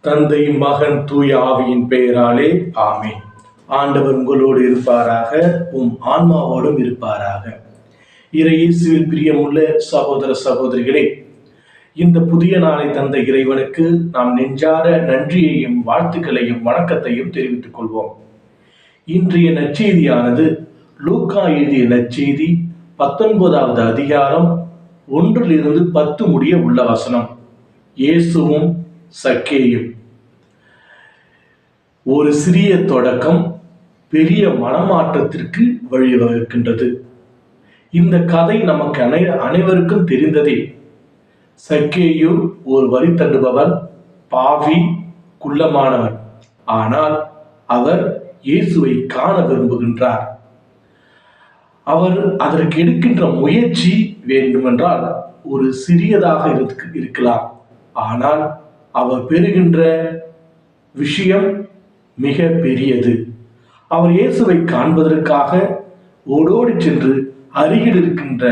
தந்தை, மகன், தூய ஆவியின் பெயராலே ஆமென். ஆண்டவர் உங்களோடு இருப்பாராக, உம் ஆன்மாவோடும் இருப்பாராக. இறையேசுவில் பிரியமுள்ள சகோதர சகோதரிகளே, இந்த புதிய நாளை தந்த இறைவனுக்கு நாம் நெஞ்சார நன்றியையும் வாழ்த்துக்களையும் வணக்கத்தையும் தெரிவித்துக் கொள்வோம். இன்றைய நற்செய்தியானது லூக்கா எழுதிய நற்செய்தி 19வது அதிகாரம் 1 to 10 முடிய உள்ள வசனம். இயேசுவும் சக்கேயும். ஒரு சிறிய தொடக்கம் பெரிய மனமாற்றத்திற்கு வழிவகுக்கின்றது. இந்த கதை நமக்கு அனைவருக்கும் தெரிந்ததே. சக்கேயு ஒரு வரி தண்டுபவன், பாவி, குள்ளமானவன். ஆனால் அவர் இயேசுவை காண விரும்புகின்றார். அவர் அதற்கு எடுக்கின்ற முயற்சி வேண்டுமென்றால் ஒரு சிறியதாக இருக்கலாம். ஆனால் அவர் பெறுகின்ற விஷயம் மிக பெரியது. அவர் இயேசுவை காண்பதற்காக ஓடோடி சென்று அருகில் இருக்கின்ற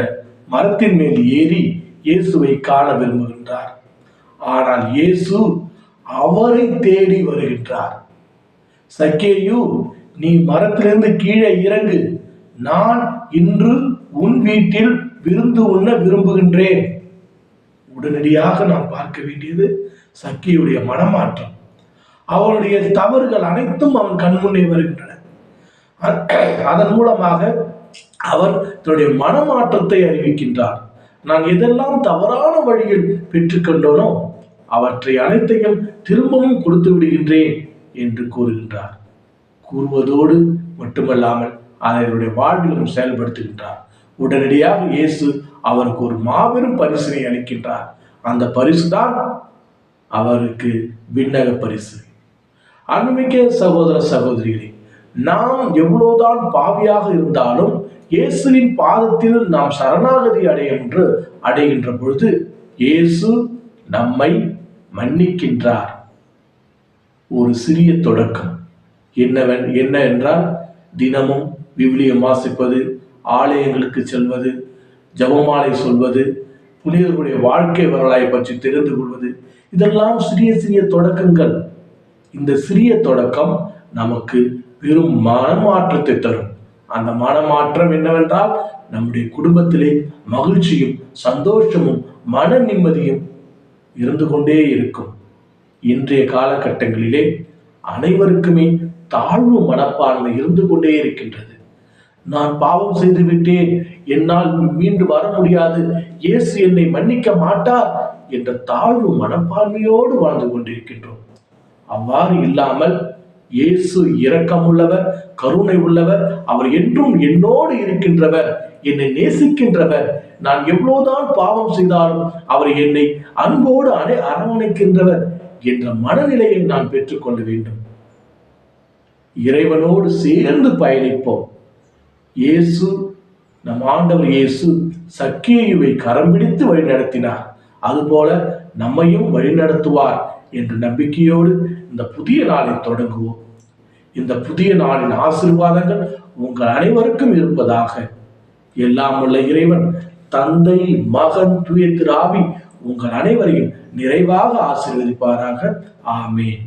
மரத்தின் மேல் ஏறி இயேசுவை காண விரும்புகின்றார். ஆனால் இயேசு அவரை தேடி வருகின்றார். சக்கேயு, நீ மரத்திலிருந்து கீழே இறங்கு, நான் இன்று உன் வீட்டில் விருந்து உண்ண விரும்புகின்றேன். உடனடியாக நாம் பார்க்க வேண்டியது சக்கேயுடைய மனமாற்றம். அவருடைய தவறுகள் அனைத்தும் அவன் கண்முன்னே வருகின்றன. அதன் மூலமாக அவர் தன்னுடைய மனமாற்றத்தை அறிவிக்கின்றார். நான் எதெல்லாம் தவறான வழியில் பெற்றுக்கொண்டோனோ அவற்றை அனைத்தையும் திரும்பவும் கொடுத்து விடுகின்றேன் என்று கூறுகின்றார். கூறுவதோடு மட்டுமல்லாமல் அதனுடைய வாழ்விலும் செயல்படுத்துகின்றார். உடனடியாக இயேசு அவருக்கு ஒரு மாபெரும் பரிசினை அளிக்கின்றார். அந்த பரிசுதான் அவருக்கு விண்ணக பரிசு. அன்புமிக்க சகோதர சகோதரிகளே, நாம் எவ்வளவுதான் பாவியாக இருந்தாலும் இயேசுவின் பாதத்தில் நாம் சரணாகதி அடைகின்ற பொழுது இயேசு நம்மை மன்னிக்கின்றார். ஒரு சிறிய தொடக்கம் என்ன என்றால், தினமும் விவிலியம் வாசிப்பது, ஆலயங்களுக்கு செல்வது, ஜெபமாலை சொல்வது, புனிதர்களுடைய வாழ்க்கை வரலாறை பற்றி தெரிந்து கொள்வது, இதெல்லாம் சிறிய சிறிய தொடக்கங்கள். இந்த சிறிய தொடக்கம் நமக்கு பெரும் மனமாற்றத்தை தரும். அந்த மனமாற்றம் என்னவென்றால், நம்முடைய குடும்பத்திலே மகிழ்ச்சியும் சந்தோஷமும் மன நிம்மதியும் இருந்து கொண்டே இருக்கும். இன்றைய காலகட்டங்களிலே அனைவருக்குமே தாழ்வு மனப்பான்மை இருந்து கொண்டே இருக்கின்றது. நான் பாவம் செய்து விட்டேன், என்னால் மீண்டு வர முடியாது, இயேசு என்னை மன்னிக்க மாட்டார் என்ற தாழ்வு மனப்பான்மையோடு வாழ்ந்து கொண்டிருக்கின்றோம். அவ்வாறு இல்லாமல் இயேசு இரக்கமுள்ளவர், கருணை உள்ளவர், அவர் என்றும் என்னோடு இருக்கின்றவர், என்னை நேசிக்கின்றவர், நான் எவ்வளவுதான் பாவம் செய்தாலும் அவர் என்னை அன்போடு அரவணைக்கின்றவர் என்ற மனநிலையை நான் பெற்றுக்கொள்ள வேண்டும். இறைவனோடு சேர்ந்து பயணிப்போம். இயேசு, நம் ஆண்டவர் இயேசு சக்கேயுவை கரம் பிடித்து வழிநடத்தினார். அதுபோல நம்மையும் வழிநடத்துவார் என்ற நம்பிக்கையோடு இந்த புதிய நாளை தொடங்குவோம். இந்த புதிய நாளின் ஆசீர்வாதங்கள் உங்கள் அனைவருக்கும் இருப்பதாக. எல்லாம் உள்ள இறைவன், தந்தை, மகன், தூய திரு ஆவி உங்கள் அனைவரையும் நிறைவாக ஆசீர்வதிப்பாராக. ஆமென்.